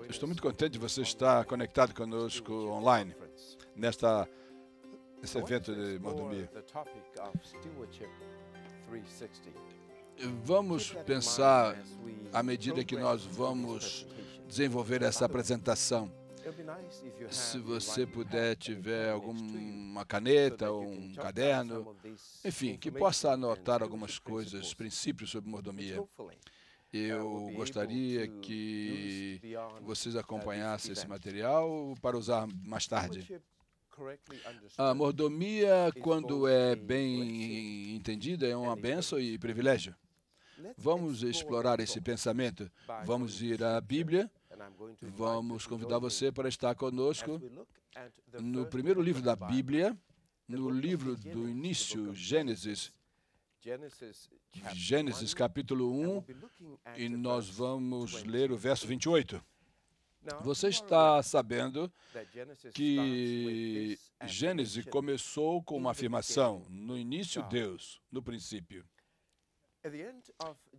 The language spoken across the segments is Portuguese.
Estou muito contente de você estar conectado conosco online, nesse evento de mordomia. Vamos pensar, à medida que nós vamos desenvolver essa apresentação, se você puder tiver alguma caneta ou um caderno, enfim, que possa anotar algumas coisas, princípios sobre mordomia. Eu gostaria que vocês acompanhassem esse material para usar mais tarde. A mordomia, quando é bem entendida, é uma bênção e privilégio. Vamos explorar esse pensamento. Vamos ir à Bíblia. Vamos convidar você para estar conosco no primeiro livro da Bíblia, no livro do início, Gênesis capítulo 1, e nós vamos ler o verso 28. Você está sabendo que Gênesis começou com uma afirmação: no início, Deus, no princípio.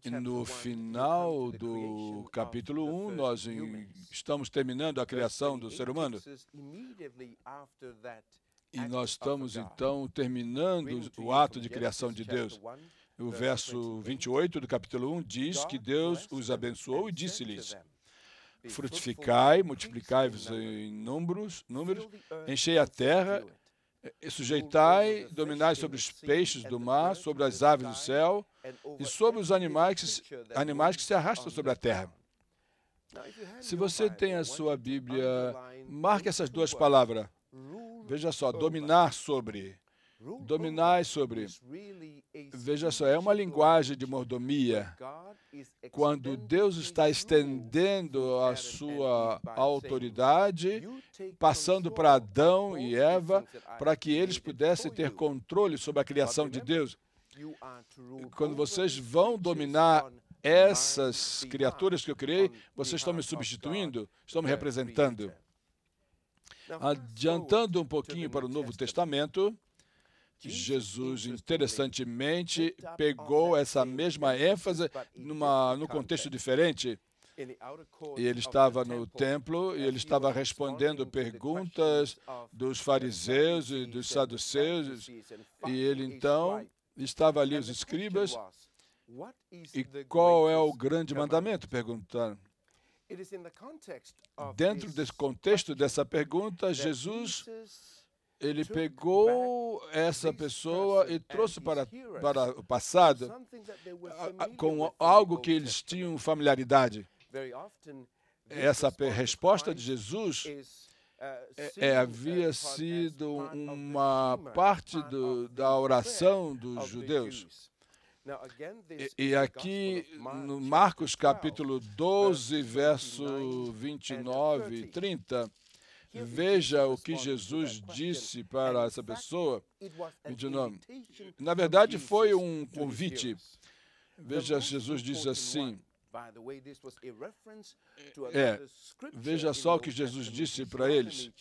E no final do capítulo 1, nós estamos terminando a criação do ser humano. E nós estamos, então, terminando o ato de criação de Deus. O verso 28 do capítulo 1 diz que Deus os abençoou e disse-lhes: frutificai, multiplicai-vos em números, enchei a terra, sujeitai, dominai sobre os peixes do mar, sobre as aves do céu e sobre os animais que se arrastam sobre a terra. Se você tem a sua Bíblia, marque essas duas palavras. Veja só, dominar sobre. Dominar sobre. Veja só, é uma linguagem de mordomia. Quando Deus está estendendo a sua autoridade, passando para Adão e Eva, para que eles pudessem ter controle sobre a criação de Deus. Quando vocês vão dominar essas criaturas que eu criei, vocês estão me substituindo, estão me representando. Adiantando um pouquinho para o Novo Testamento, Jesus, interessantemente, pegou essa mesma ênfase num contexto diferente. E ele estava no templo e ele estava respondendo perguntas dos fariseus e dos saduceus. E ele, então, estava ali os escribas. E qual é o grande mandamento? Perguntaram. Dentro desse contexto dessa pergunta, Jesus, ele pegou essa pessoa e trouxe para o passado com algo que eles tinham familiaridade. Essa resposta de Jesus havia sido uma parte da oração dos judeus. E aqui, no Marcos capítulo 12, verso 29 e 30, veja o que Jesus disse para essa pessoa. 29. Na verdade, foi um convite. Veja, Jesus diz assim. Veja só o que Jesus disse para eles.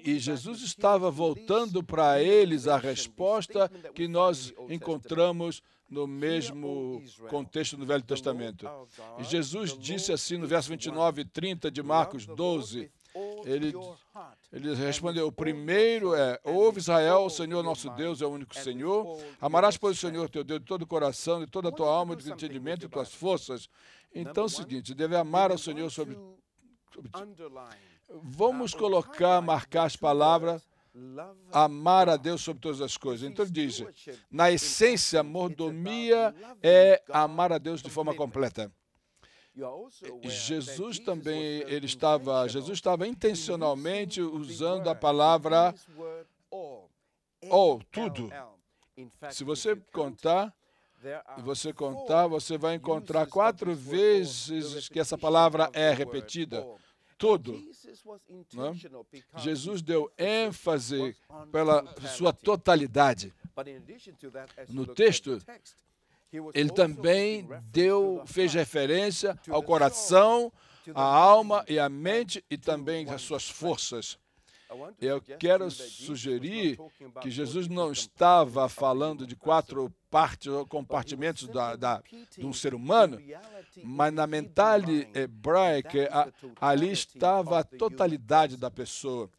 E Jesus estava voltando para eles a resposta que nós encontramos no mesmo contexto do Velho Testamento. E Jesus disse assim no verso 29 e 30 de Marcos 12, ele respondeu: o primeiro ouve Israel, o Senhor nosso Deus é o único Senhor, amarás, pois, o Senhor teu Deus de todo o coração, de toda a tua alma, de todo o entendimento e tuas forças. Então é o seguinte, deve amar ao Senhor sobre vamos marcar as palavras, amar a Deus sobre todas as coisas. Então ele diz, na essência, mordomia é amar a Deus de forma completa. Jesus também, Jesus estava intencionalmente usando a palavra tudo. Se você contar, você vai encontrar 4 vezes que essa palavra é repetida. Tudo. Não? Jesus deu ênfase pela sua totalidade. No texto, ele também fez referência ao coração, à alma e à mente e também às suas forças. Eu quero sugerir que Jesus não estava falando de 4 partes ou compartimentos de um ser humano, mas na mentalidade hebraica, ali estava a totalidade da pessoa.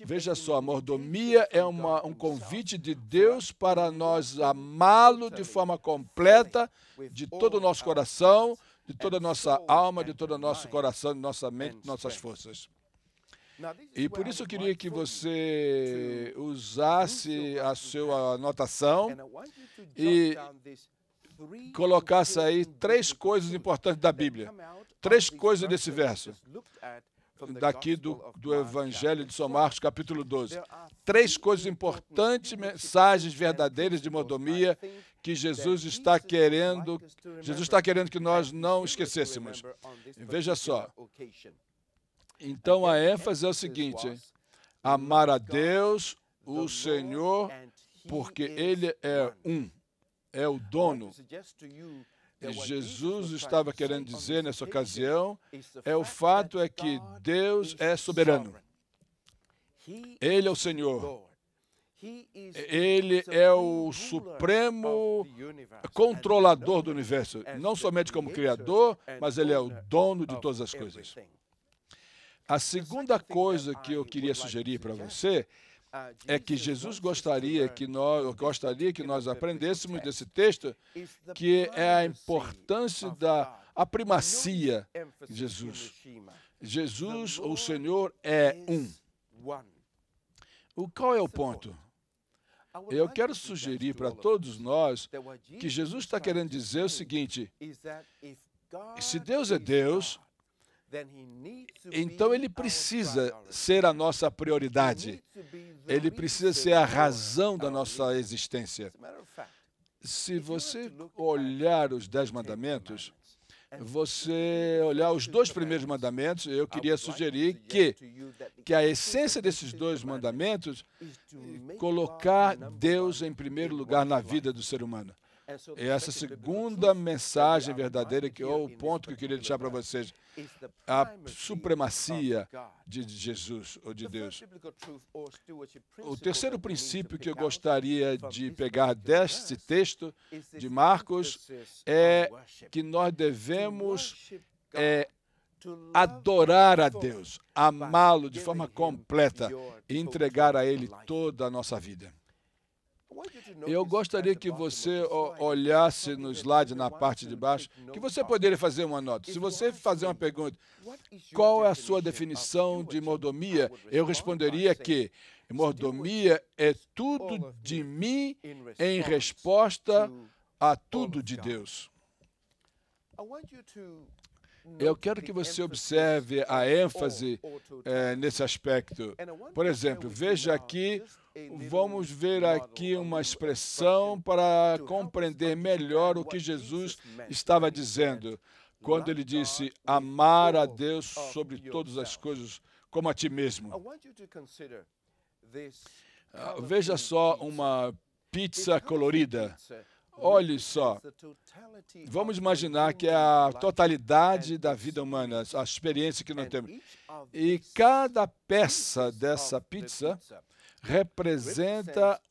Veja só, a mordomia é um convite de Deus para nós amá-lo de forma completa, de todo o nosso coração, de toda a nossa alma, de todo o nosso coração, de nossa mente, de nossas forças. E por isso eu queria que você usasse a sua anotação e colocasse aí 3 coisas importantes da Bíblia. 3 coisas desse verso. Daqui do Evangelho de São Marcos, capítulo 12. 3 coisas importantes, mensagens verdadeiras de mordomia que Jesus está querendo que nós não esquecêssemos. Veja só. Então a ênfase é o seguinte: amar a Deus, o Senhor, porque Ele é o dono. Jesus estava querendo dizer nessa ocasião, o fato é que Deus é soberano. Ele é o Senhor. Ele é o supremo controlador do universo. Não somente como criador, mas Ele é o dono de todas as coisas. A segunda coisa que eu queria sugerir para você é que Jesus gostaria que nós aprendêssemos desse texto, que é a importância a primacia de Jesus. Jesus, o Senhor, é um. Qual é o ponto? Eu quero sugerir para todos nós que Jesus está querendo dizer o seguinte: se Deus é Deus, então Ele precisa ser a nossa prioridade. Ele precisa ser a razão da nossa existência. Se você olhar os 10 mandamentos, você olhar os 2 primeiros mandamentos, eu queria sugerir que a essência desses 2 mandamentos é colocar Deus em primeiro lugar na vida do ser humano. E essa segunda mensagem verdadeira, que é o ponto que eu queria deixar para vocês, a supremacia de Jesus ou de Deus. O terceiro princípio que eu gostaria de pegar deste texto de Marcos é que nós devemos adorar a Deus, amá-lo de forma completa e entregar a Ele toda a nossa vida. Eu gostaria que você olhasse no slide na parte de baixo, que você poderia fazer uma nota. Se você fazer uma pergunta, qual é a sua definição de mordomia? Eu responderia que mordomia é tudo de mim em resposta a tudo de Deus. Eu quero que você observe a ênfase nesse aspecto. Por exemplo, veja aqui, vamos ver aqui uma expressão para compreender melhor o que Jesus estava dizendo, quando ele disse amar a Deus sobre todas as coisas como a ti mesmo. Veja só uma pizza colorida. Olhe só, vamos imaginar que é a totalidade da vida humana, a experiência que nós temos. E cada peça dessa pizza representa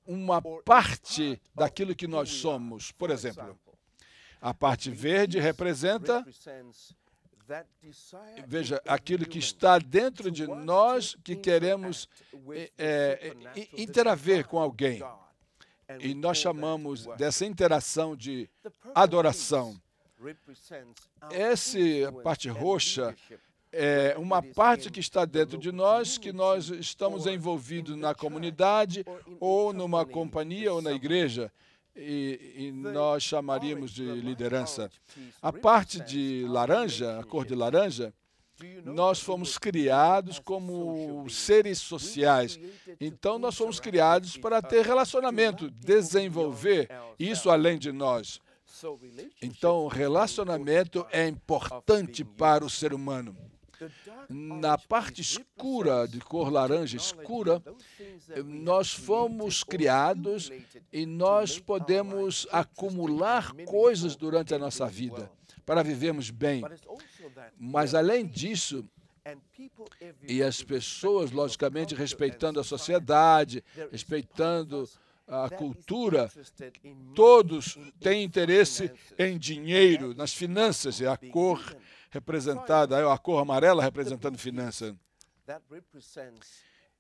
uma parte daquilo que nós somos. Por exemplo, a parte verde representa, veja, aquilo que está dentro de nós que queremos interagir com alguém. E nós chamamos dessa interação de adoração. Essa parte roxa é uma parte que está dentro de nós, que nós estamos envolvidos na comunidade, ou numa companhia, ou na igreja, e nós chamaríamos de liderança. A parte de laranja, a cor de laranja, nós fomos criados como seres sociais. Então, nós fomos criados para ter relacionamento, desenvolver isso além de nós. Então, relacionamento é importante para o ser humano. Na parte escura, de cor laranja escura, nós fomos criados e nós podemos acumular coisas durante a nossa vida para vivermos bem. Mas, além disso, E as pessoas, logicamente, respeitando a sociedade, respeitando a cultura, todos têm interesse em dinheiro, nas finanças, e a cor representada, a cor amarela representando finança.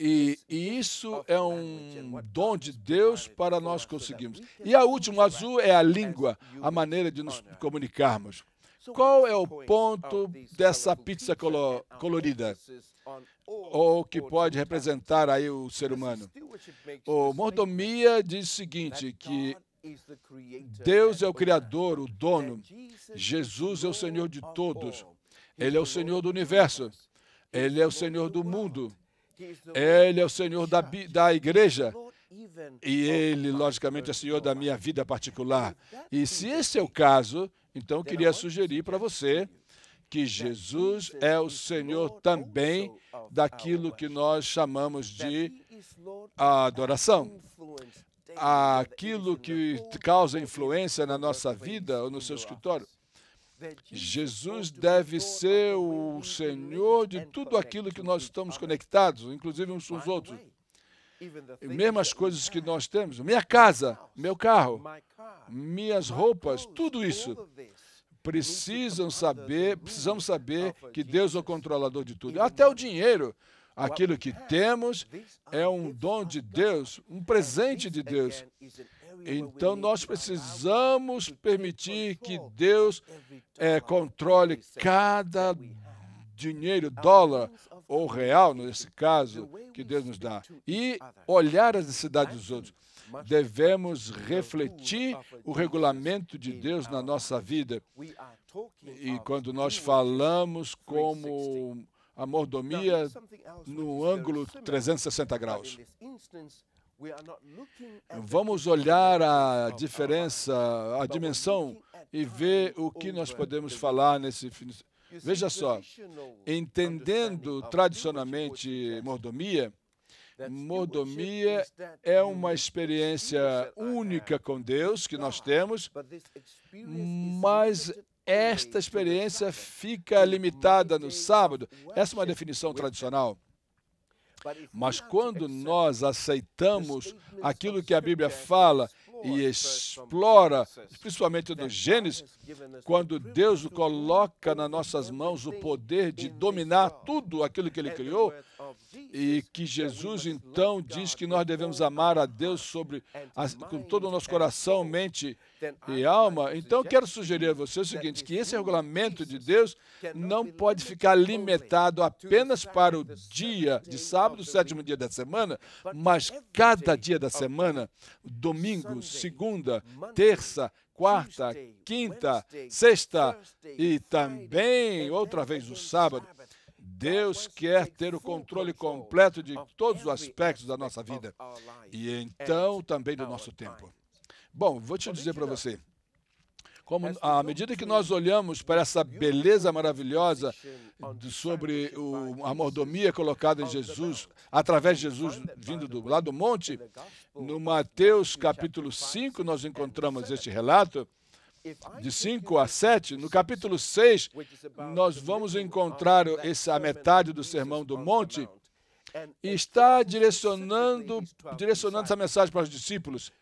E isso é um dom de Deus para nós conseguirmos. E a última, o azul, é a língua, a maneira de nos comunicarmos. Qual é o ponto dessa pizza colorida? Ou que pode representar aí o ser humano? O mordomia diz o seguinte, que Deus é o Criador, o dono. Jesus é o Senhor de todos. Ele é o Senhor do universo. Ele é o Senhor do mundo. Ele é o Senhor da igreja. E Ele, logicamente, é Senhor da minha vida particular. E se esse é o caso, então eu queria sugerir para você que Jesus é o Senhor também daquilo que nós chamamos de adoração. Aquilo que causa influência na nossa vida ou no seu escritório. Jesus deve ser o Senhor de tudo aquilo que nós estamos conectados, inclusive uns com os outros. Mesmo as coisas que nós temos, minha casa, meu carro, minhas roupas, tudo isso. Precisamos saber que Deus é o controlador de tudo. Até o dinheiro, aquilo que temos, é um dom de Deus, um presente de Deus. Então, nós precisamos permitir que Deus controle cada dinheiro, dólar ou real, nesse caso, que Deus nos dá. E olhar as necessidades dos outros. Devemos refletir o regulamento de Deus na nossa vida. E quando nós falamos como a mordomia no ângulo 360 graus. Vamos olhar a diferença, a dimensão e ver o que nós podemos falar nesse... Veja só, entendendo tradicionalmente mordomia é uma experiência única com Deus que nós temos, mas esta experiência fica limitada no sábado. Essa é uma definição tradicional. Mas quando nós aceitamos aquilo que a Bíblia fala e explora, principalmente no Gênesis, quando Deus coloca nas nossas mãos o poder de dominar tudo aquilo que Ele criou, e que Jesus, então, diz que nós devemos amar a Deus com todo o nosso coração, mente e alma. Então, eu quero sugerir a você o seguinte, que esse regulamento de Deus não pode ficar limitado apenas para o dia de sábado, o sétimo dia da semana, mas cada dia da semana, domingo, segunda, terça, quarta, quinta, sexta e também, outra vez, o sábado. Deus quer ter o controle completo de todos os aspectos da nossa vida e então também do nosso tempo. Bom, vou te dizer para você, como à medida que nós olhamos para essa beleza maravilhosa sobre a mordomia colocada em Jesus, através de Jesus vindo lá do monte, no Mateus capítulo 5 nós encontramos este relato, de 5 a 7, no capítulo 6, nós vamos encontrar a metade do Sermão do Monte e está direcionando essa mensagem para os discípulos.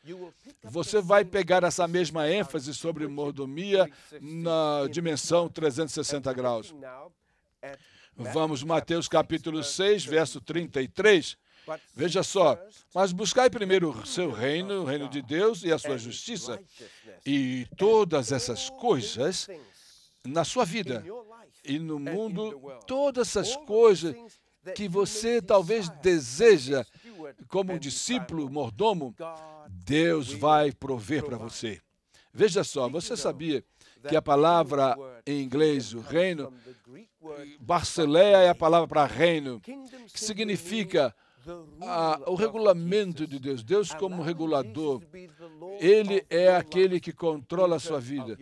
Você vai pegar essa mesma ênfase sobre mordomia na dimensão 360 graus. Vamos, Mateus capítulo 6, verso 33. Veja só, mas buscai primeiro o seu reino, o reino de Deus e a sua justiça, e todas essas coisas na sua vida e no mundo, todas essas coisas que você talvez deseja como um discípulo mordomo, Deus vai prover para você. Veja só, você sabia que a palavra em inglês, o reino, Basileia é a palavra para reino, que significa o regulamento de Deus. Deus como regulador, Ele é aquele que controla a sua vida,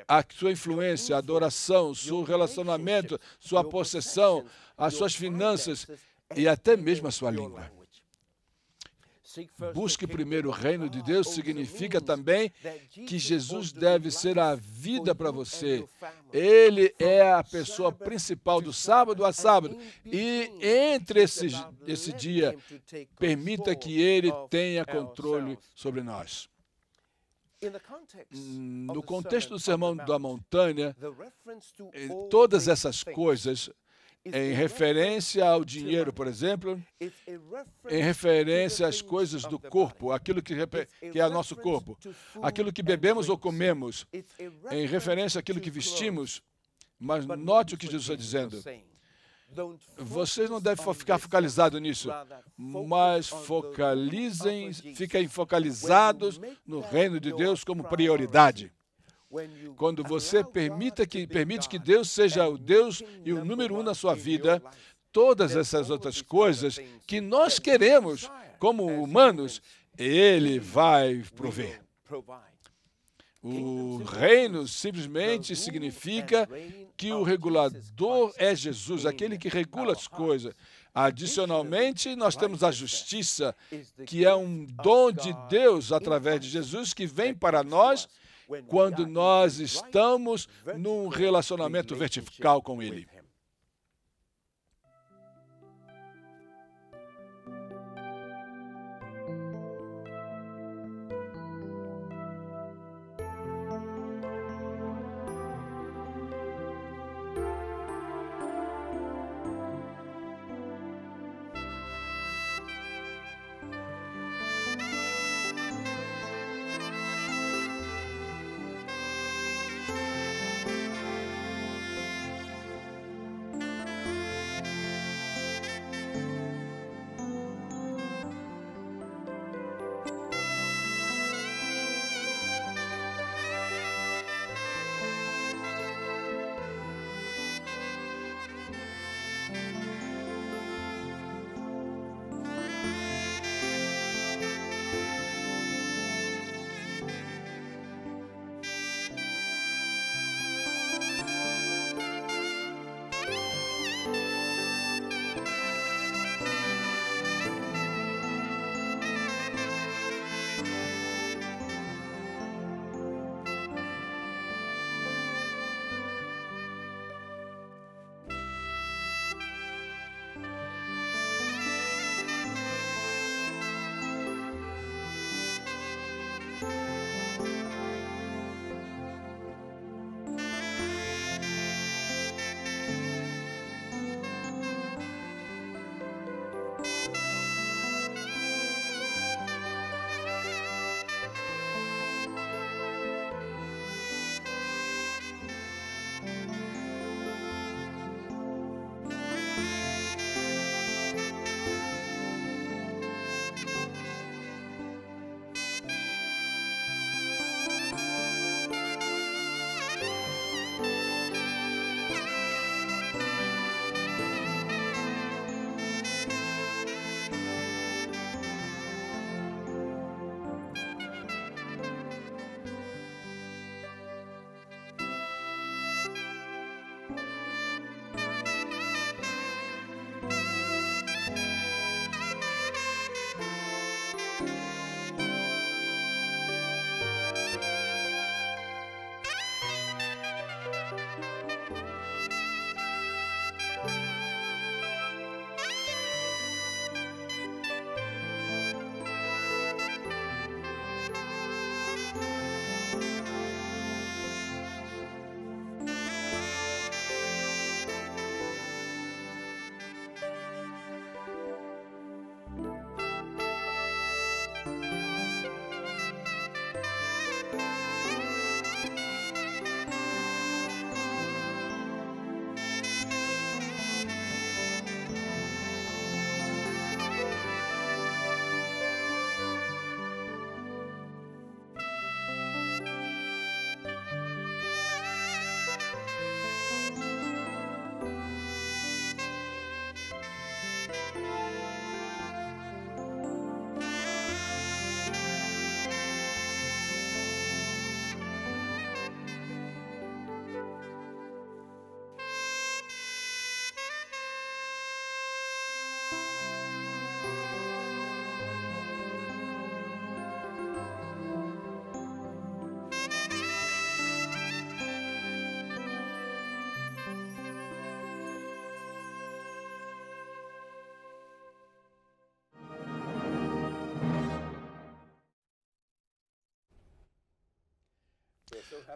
a sua influência, a adoração, seu relacionamento, sua possessão, as suas finanças e até mesmo a sua língua. Busque primeiro o reino de Deus significa também que Jesus deve ser a vida para você. Ele é a pessoa principal do sábado a sábado. E entre esse dia, permita que Ele tenha controle sobre nós. No contexto do Sermão da Montanha, todas essas coisas, em referência ao dinheiro, por exemplo, em referência às coisas do corpo, aquilo que é o nosso corpo, aquilo que bebemos ou comemos, em referência àquilo que vestimos, mas note o que Jesus está dizendo. Vocês não devem ficar focalizados nisso, mas fiquem focalizados no reino de Deus como prioridade. Quando você permite que Deus seja o Deus e o número 1 na sua vida, todas essas outras coisas que nós queremos como humanos, Ele vai prover. O reino simplesmente significa que o regulador é Jesus, aquele que regula as coisas. Adicionalmente, nós temos a justiça, que é um dom de Deus através de Jesus, que vem para nós quando nós estamos num relacionamento vertical com Ele.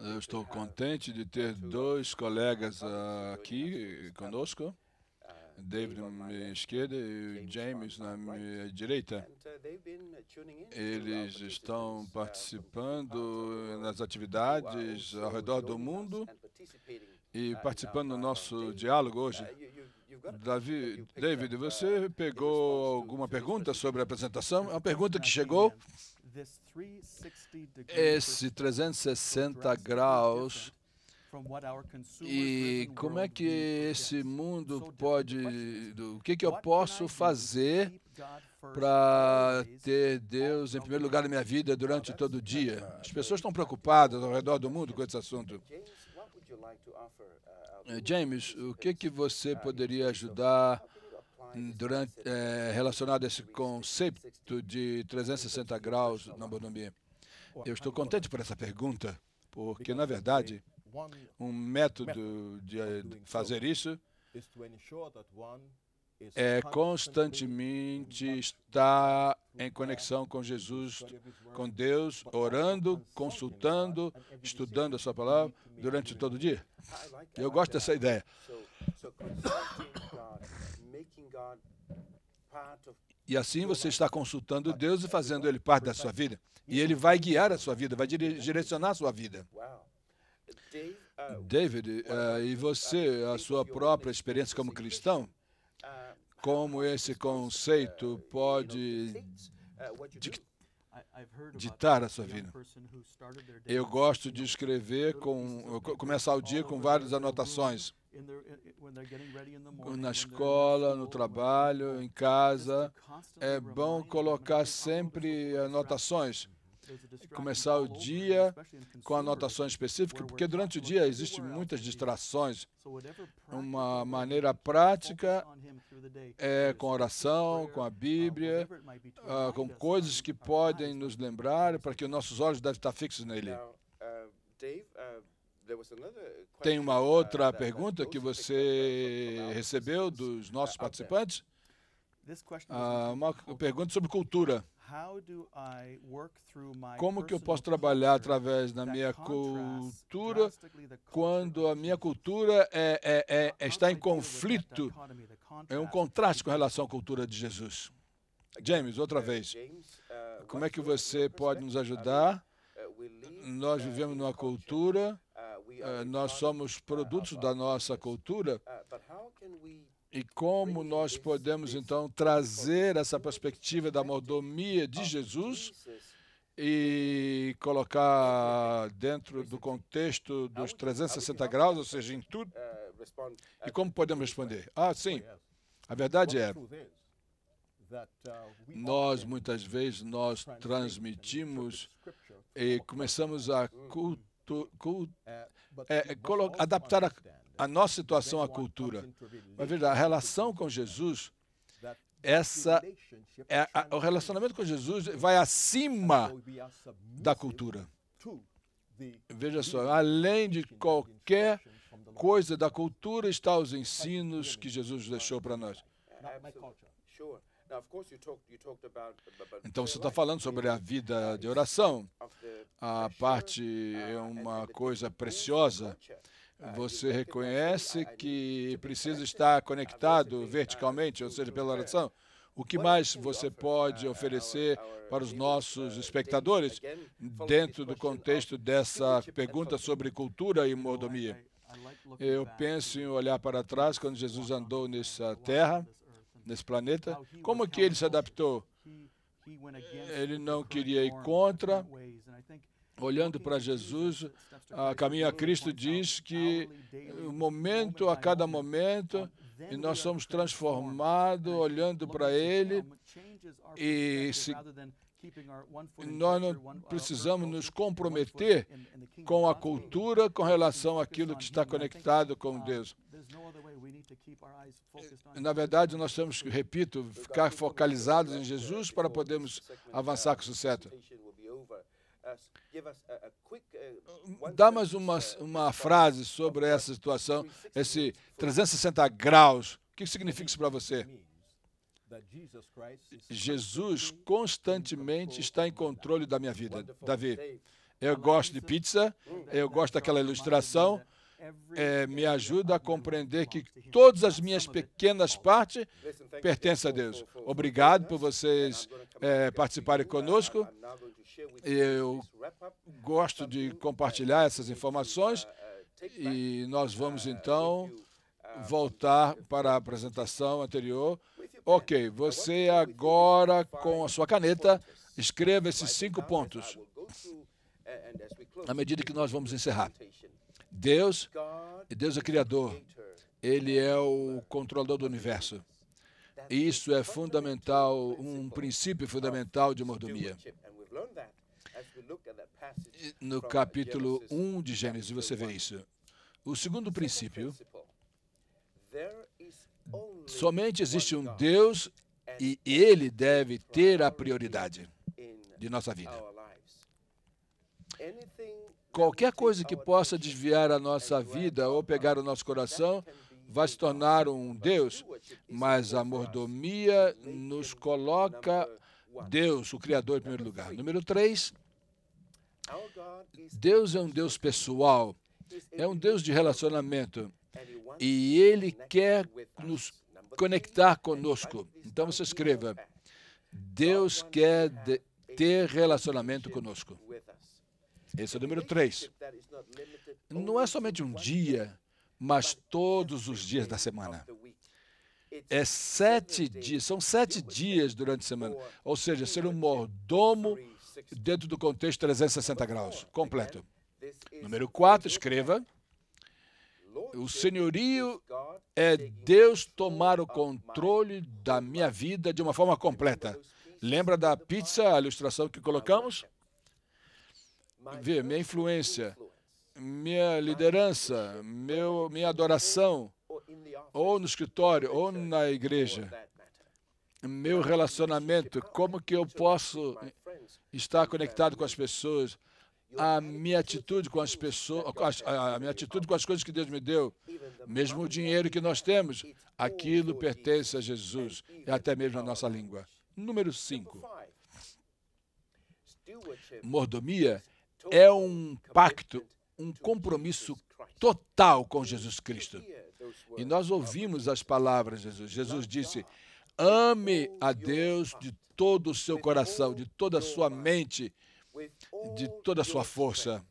Eu estou contente de ter dois colegas aqui conosco, David na minha esquerda e James na minha direita. Eles estão participando nas atividades ao redor do mundo e participando do nosso diálogo hoje. David, você pegou alguma pergunta sobre a apresentação? É uma pergunta que chegou. Esse 360 graus, e como é que esse mundo pode, o que eu posso fazer para ter Deus em primeiro lugar na minha vida durante todo o dia? As pessoas estão preocupadas ao redor do mundo com esse assunto. James, o que você poderia ajudar relacionado a esse conceito de 360 graus na mordomia? Eu estou contente por essa pergunta, porque, na verdade, um método de fazer isso é constantemente estar em conexão com Jesus, com Deus, orando, consultando, estudando a sua palavra durante todo o dia. Eu gosto dessa ideia. E assim você está consultando Deus e fazendo Ele parte da sua vida. E Ele vai guiar a sua vida, vai direcionar a sua vida. David, e você, a sua própria experiência como cristão, como esse conceito pode ditar a sua vida? Eu gosto de escrever, começar o dia com várias anotações. Na escola, no trabalho, em casa, é bom colocar sempre anotações. Começar o dia com anotações específicas, porque durante o dia existem muitas distrações. Uma maneira prática é com oração, com a Bíblia, com coisas que podem nos lembrar, para que os nossos olhos devem estar fixos nele. Tem uma outra pergunta que você recebeu dos nossos participantes? Uma pergunta sobre cultura. Como que eu posso trabalhar através da minha cultura quando a minha cultura está em conflito, é um contraste com relação à cultura de Jesus? James, outra vez, como é que você pode nos ajudar? Nós vivemos numa cultura, nós somos produtos da nossa cultura, e como nós podemos, então, trazer essa perspectiva da mordomia de Jesus e colocar dentro do contexto dos 360 graus, ou seja, em tudo? E como podemos responder? Sim. A verdade é, muitas vezes, nós transmitimos e começamos a adaptar a nossa situação à cultura. Mas veja, a relação com Jesus, o relacionamento com Jesus vai acima da cultura. Veja só, além de qualquer coisa da cultura, está os ensinos que Jesus deixou para nós. Então, você está falando sobre a vida de oração. A parte é uma coisa preciosa. Você reconhece que precisa estar conectado verticalmente, ou seja, pela oração? O que mais você pode oferecer para os nossos espectadores dentro do contexto dessa pergunta sobre cultura e mordomia? Eu penso em olhar para trás quando Jesus andou nessa terra, nesse planeta. Como que ele se adaptou? Ele não queria ir contra. Olhando para Jesus, a Caminho a Cristo diz que momento a cada momento, e nós somos transformados olhando para Ele, e nós não precisamos nos comprometer com a cultura com relação àquilo que está conectado com Deus. Na verdade, nós temos que, repito, ficar focalizados em Jesus para podermos avançar com sucesso. Dá mais uma frase sobre essa situação, esse 360 graus. O que significa isso para você? Jesus constantemente está em controle da minha vida. Davi, Eu gosto de pizza, eu gosto daquela ilustração. Me ajuda a compreender que todas as minhas pequenas partes pertencem a Deus. Obrigado por vocês participarem conosco. Eu gosto de compartilhar essas informações e nós vamos, então, voltar para a apresentação anterior. Ok, você agora, com a sua caneta, escreva esses 5 pontos, à medida que nós vamos encerrar. Deus é Criador. Ele é o controlador do universo. Isso é fundamental, um princípio fundamental de mordomia. No capítulo 1 de Gênesis, você vê isso. O segundo princípio, somente existe um Deus e Ele deve ter a prioridade de nossa vida. Qualquer coisa que possa desviar a nossa vida ou pegar o nosso coração vai se tornar um Deus, mas a mordomia nos coloca Deus, o Criador, em primeiro lugar. Número 3, Deus é um Deus pessoal, é um Deus de relacionamento e Ele quer nos conectar conosco. Então você escreva, Deus quer ter relacionamento conosco. Esse é o número 3. Não é somente um dia, mas todos os dias da semana. É 7 dias, são 7 dias durante a semana. Ou seja, ser um mordomo dentro do contexto 360 graus, completo. Número 4, escreva. O senhorio é Deus tomar o controle da minha vida de uma forma completa. Lembra da pizza, a ilustração que colocamos? Vê, minha influência, minha liderança, minha adoração, ou no escritório, ou na igreja, meu relacionamento, como que eu posso estar conectado com as pessoas, a minha atitude com as pessoas, a minha atitude com as coisas que Deus me deu, mesmo o dinheiro que nós temos, aquilo pertence a Jesus, e até mesmo a nossa língua. Número 5. Mordomia é um pacto, um compromisso total com Jesus Cristo. E nós ouvimos as palavras de Jesus. Jesus disse, ame a Deus de todo o seu coração, de toda a sua mente, de toda a sua força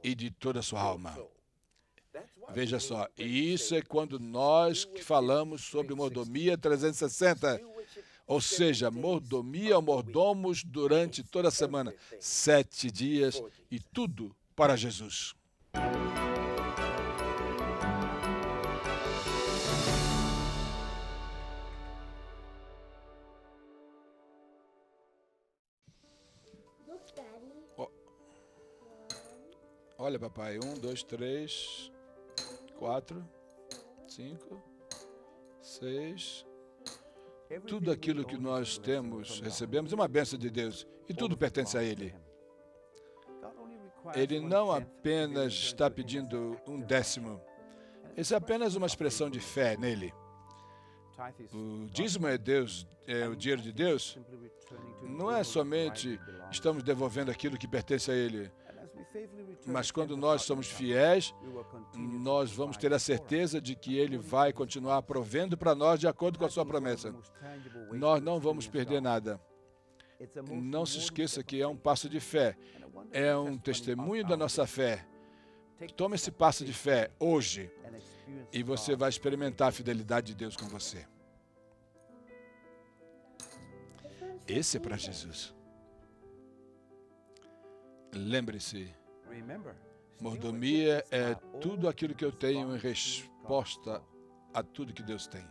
e de toda a sua alma. Veja só, e isso é quando nós falamos sobre mordomia 360. Ou seja, mordomia ou mordomos durante toda a semana, 7 dias e tudo para Jesus. Olha, papai, 1, 2, 3, 4, 5, 6... Tudo aquilo que nós temos, recebemos, é uma bênção de Deus. E tudo pertence a Ele. Ele não apenas está pedindo 1/10. Isso é apenas uma expressão de fé nele. O dízimo é Deus, é o dinheiro de Deus. Não é somente estamos devolvendo aquilo que pertence a Ele. Mas quando nós somos fiéis, nós vamos ter a certeza de que Ele vai continuar provendo para nós de acordo com a sua promessa. Nós não vamos perder nada. Não se esqueça que é um passo de fé. É um testemunho da nossa fé. Tome esse passo de fé hoje e você vai experimentar a fidelidade de Deus com você. Esse é para Jesus. Lembre-se, mordomia é tudo aquilo que eu tenho em resposta a tudo que Deus tem.